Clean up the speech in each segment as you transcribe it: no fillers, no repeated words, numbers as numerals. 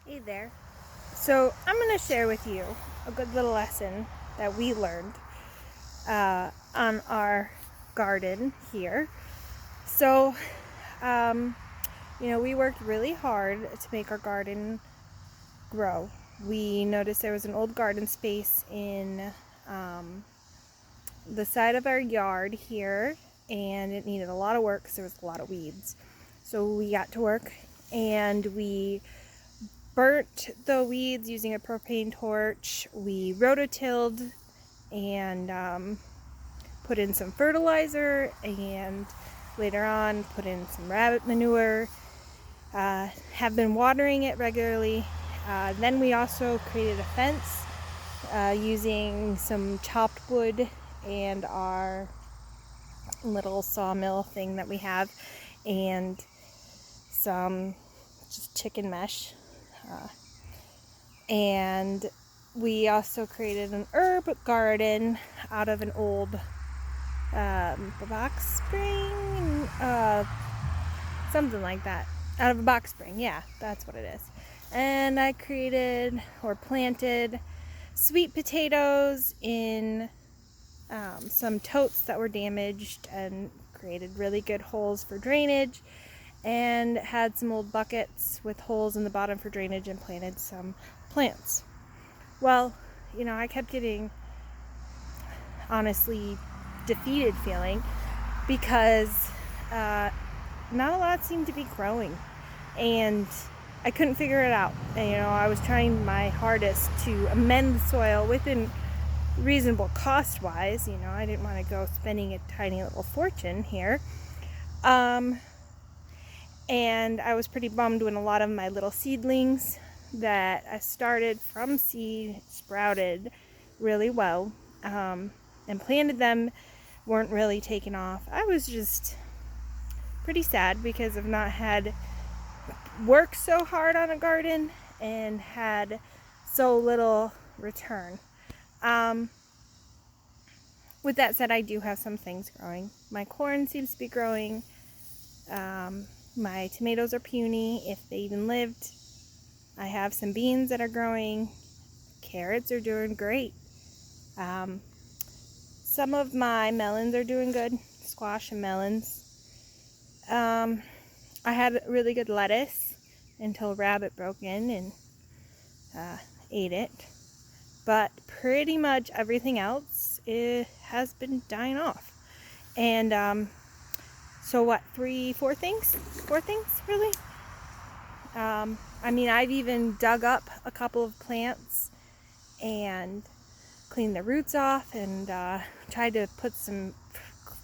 Hey there. So I'm going to share with you a good little lesson that we learned on our garden here. So, um, we worked really hard to make our garden grow. We noticed there was an old garden space in the side of our yard here, and it needed a lot of work because there was a lot of weeds. So we got to work and we burnt the weeds using a propane torch. We rototilled and put in some fertilizer, and later on put in some rabbit manure. Have been watering it regularly. Then we also created a fence using some chopped wood and our little sawmill thing that we have, and some just chicken mesh. And we also created an herb garden out of an old box spring, something like that. Out of a box spring, yeah, that's what it is. And I created or planted sweet potatoes in some totes that were damaged and created really good holes for drainage, and had some old buckets with holes in the bottom for drainage and planted some plants. Well, I kept getting honestly defeated feeling because not a lot seemed to be growing, and I couldn't figure it out. And, I was trying my hardest to amend the soil within reasonable cost wise. I didn't want to go spending a tiny little fortune here. And I was pretty bummed when a lot of my little seedlings that I started from seed sprouted really well, and planted them weren't really taking off. I was just pretty sad because I've not had worked so hard on a garden and had so little return. With that said, I do have some things growing. My corn seems to be growing. My tomatoes are puny, if they even lived. I have some beans that are growing. Carrots are doing great. Some of my melons are doing good, squash and melons. I had really good lettuce until rabbit broke in and ate it. But pretty much everything else has been dying off. And so what, 4 things? 4 things, really? I've even dug up a couple of plants and cleaned the roots off and tried to put some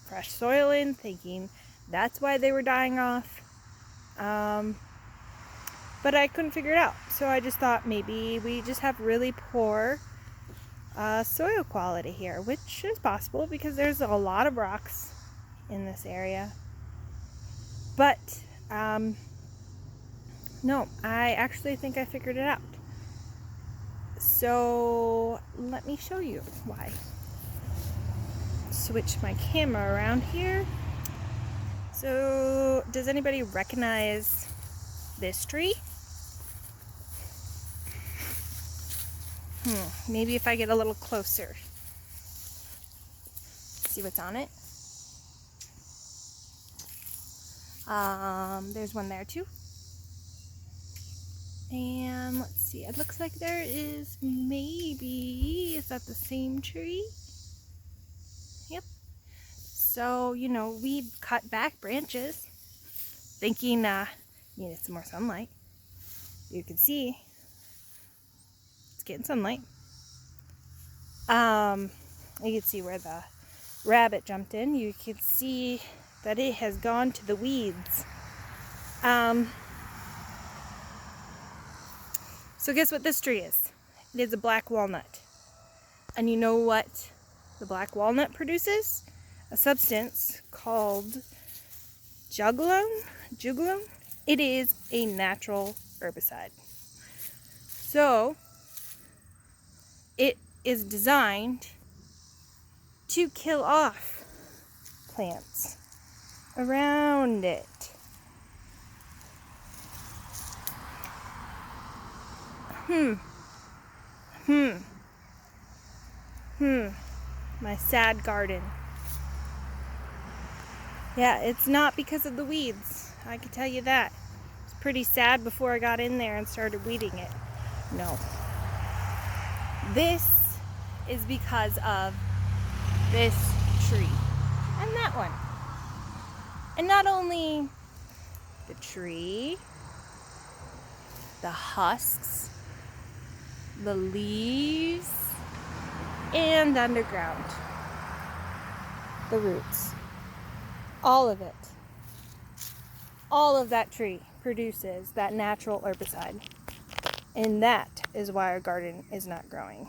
fresh soil in, thinking that's why they were dying off. But I couldn't figure it out. So I just thought maybe we just have really poor soil quality here, which is possible because there's a lot of rocks in this area. But no, I actually think I figured it out. So let me show you why. Switch my camera around here. So does anybody recognize this tree? Maybe if I get a little closer. See what's on it? There's one there too. And let's see, it looks like there is is that the same tree? Yep. So, we cut back branches thinking needed some more sunlight. You can see it's getting sunlight. You can see where the rabbit jumped in. You can see that it has gone to the weeds. So guess what this tree is? It is a black walnut. And you know what the black walnut produces? A substance called jugulone. It is a natural herbicide. So it is designed to kill off plants around it. My sad garden. Yeah, it's not because of the weeds. I can tell you that. It's pretty sad before I got in there and started weeding it. No. This is because of this tree and that one. And not only the tree, the husks, the leaves, and underground, the roots. All of it. All of that tree produces that natural herbicide. And that is why our garden is not growing.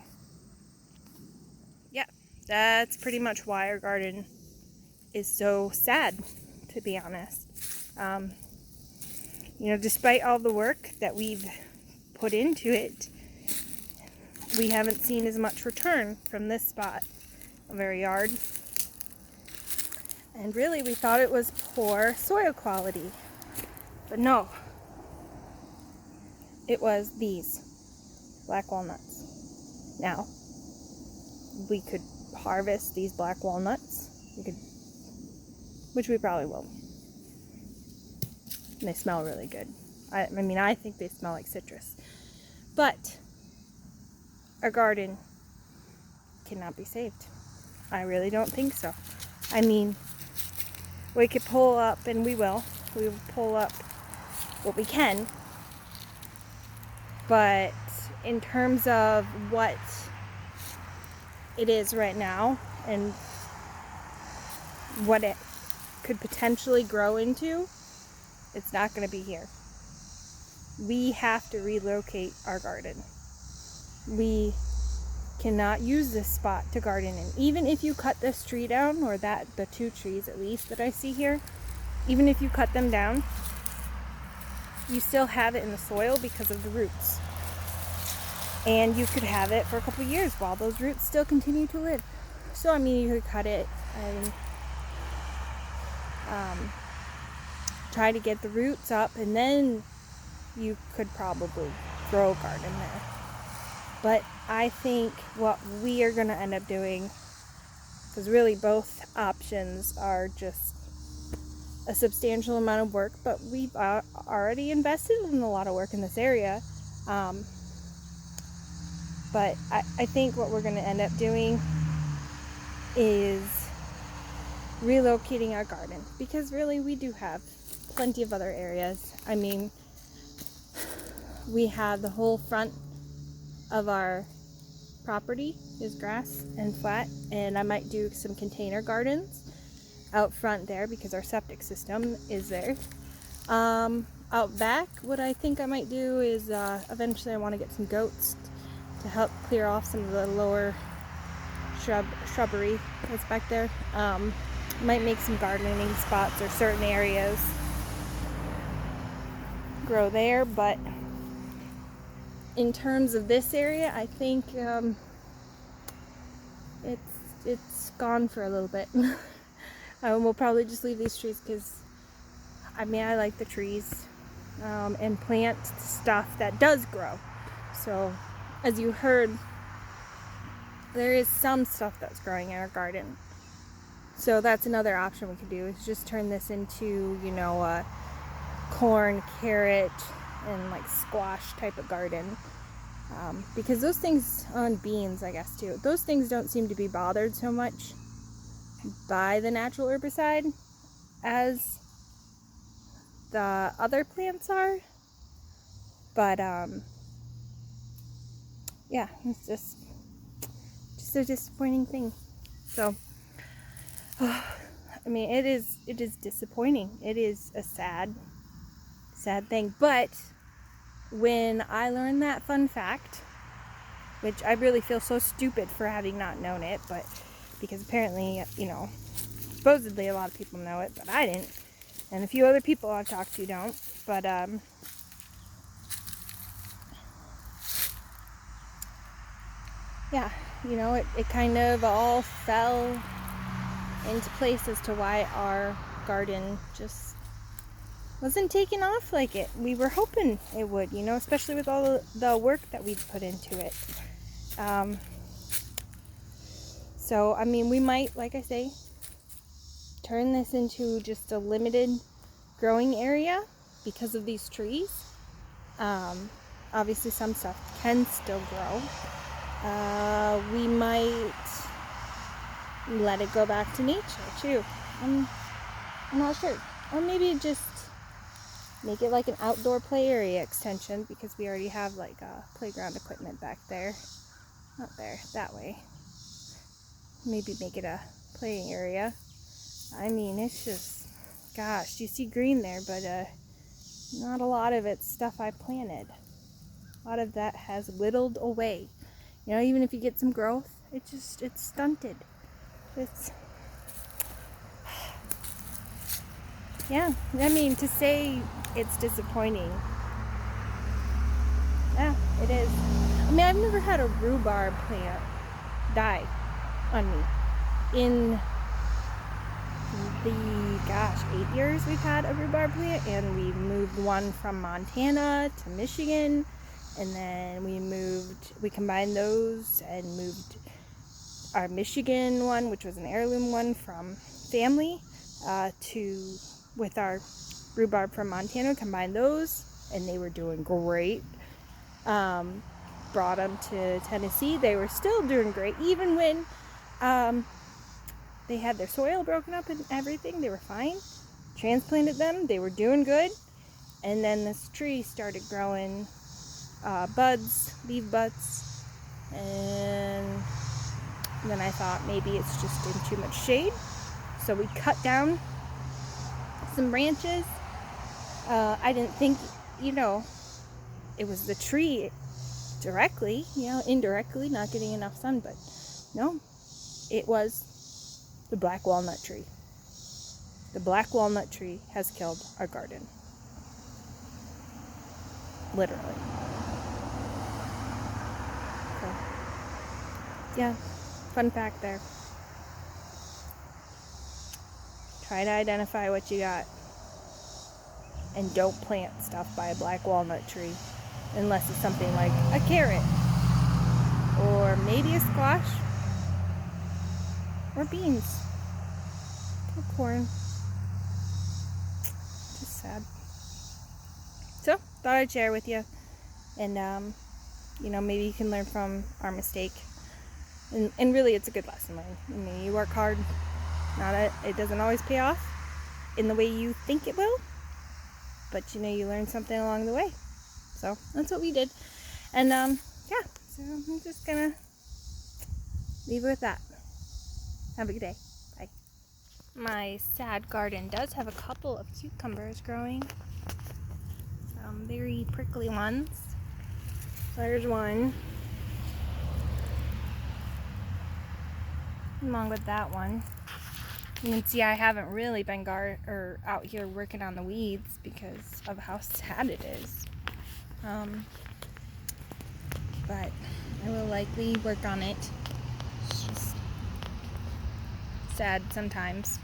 Yeah, that's pretty much why our garden is so sad, to be honest. Despite all the work that we've put into it, we haven't seen as much return from this spot of our yard. And really, we thought it was poor soil quality. But no. It was these black walnuts. Now, we could harvest these black walnuts. Which we probably will. And they smell really good. I think they smell like citrus. But our garden cannot be saved. I really don't think so. We could pull up, and we will pull up what we can. But in terms of what it is right now and what it could potentially grow into, it's not going to be here. We have to relocate our garden. We cannot use this spot to garden in. Even if you cut this tree down, or the two trees at least that I see here, even if you cut them down, you still have it in the soil because of the roots. And you could have it for a couple of years while those roots still continue to live. So, you could cut it and try to get the roots up, and then you could probably grow a garden there. But I think what we are going to end up doing, because really both options are just a substantial amount of work, but we've already invested in a lot of work in this area. But I think what we're going to end up doing is relocating our garden, because really we do have plenty of other areas. We have the whole front of our property is grass and flat, and I might do some container gardens out front there because our septic system is there. Out back, what I think I might do is eventually I want to get some goats to help clear off some of the lower shrubbery that's back there. Might make some gardening spots or certain areas grow there, but in terms of this area, I think it's gone for a little bit. We'll probably just leave these trees because I like the trees and plant stuff that does grow. So as you heard, there is some stuff that's growing in our garden. So that's another option we could do, is just turn this into, a corn, carrot, and like squash type of garden. Because those things, on beans I guess too, those things don't seem to be bothered so much by the natural herbicide as the other plants are. But yeah, it's just a disappointing thing. So it is disappointing. It is a sad thing. But when I learned that fun fact, which I really feel so stupid for having not known it, but because apparently, supposedly a lot of people know it, but I didn't, and a few other people I've talked to don't. But yeah, it kind of all fell into place as to why our garden just wasn't taking off like we were hoping it would, you know, especially with all the work that we've put into it. So, I mean, we might, like I say, turn this into just a limited growing area because of these trees. Obviously, some stuff can still grow. We might let it go back to nature too. I'm not sure. Or maybe just make it like an outdoor play area extension, because we already have like playground equipment back there. Not there, that way. Maybe make it a playing area. I mean, it's just, gosh, you see green there, but not a lot of it's stuff I planted. A lot of that has whittled away. You know, even if you get some growth, it's stunted. Yeah, I mean, to say it's disappointing, yeah, it is. I mean, I've never had a rhubarb plant die on me. In the, 8 years we've had a rhubarb plant, and we moved one from Montana to Michigan, and then we combined those and moved our Michigan one, which was an heirloom one from family, with our rhubarb from Montana, combined those, and they were doing great. Brought them to Tennessee, they were still doing great, even when they had their soil broken up and everything. They were fine. Transplanted them, they were doing good, and then this tree started growing leaf buds, and then I thought maybe it's just in too much shade, so we cut down some branches. I didn't think, you know, it was the tree directly, you know, indirectly not getting enough sun, but no, it was the black walnut tree. The black walnut tree has killed our garden. Literally. So, yeah, fun fact there. Try to identify what you got. And don't plant stuff by a black walnut tree unless it's something like a carrot, or maybe a squash, or beans, or corn. Just sad. So, thought I'd share with you. And, you know, maybe you can learn from our mistake. And really, it's a good lesson learned. I mean, you work hard. It doesn't always pay off in the way you think it will. But, you know, you learn something along the way. So, that's what we did. And, yeah. So, I'm just gonna leave it with that. Have a good day. Bye. My sad garden does have a couple of cucumbers growing. Some very prickly ones. There's one. Along with that one. You can see I haven't really been out here working on the weeds because of how sad it is. But I will likely work on it. It's just sad sometimes.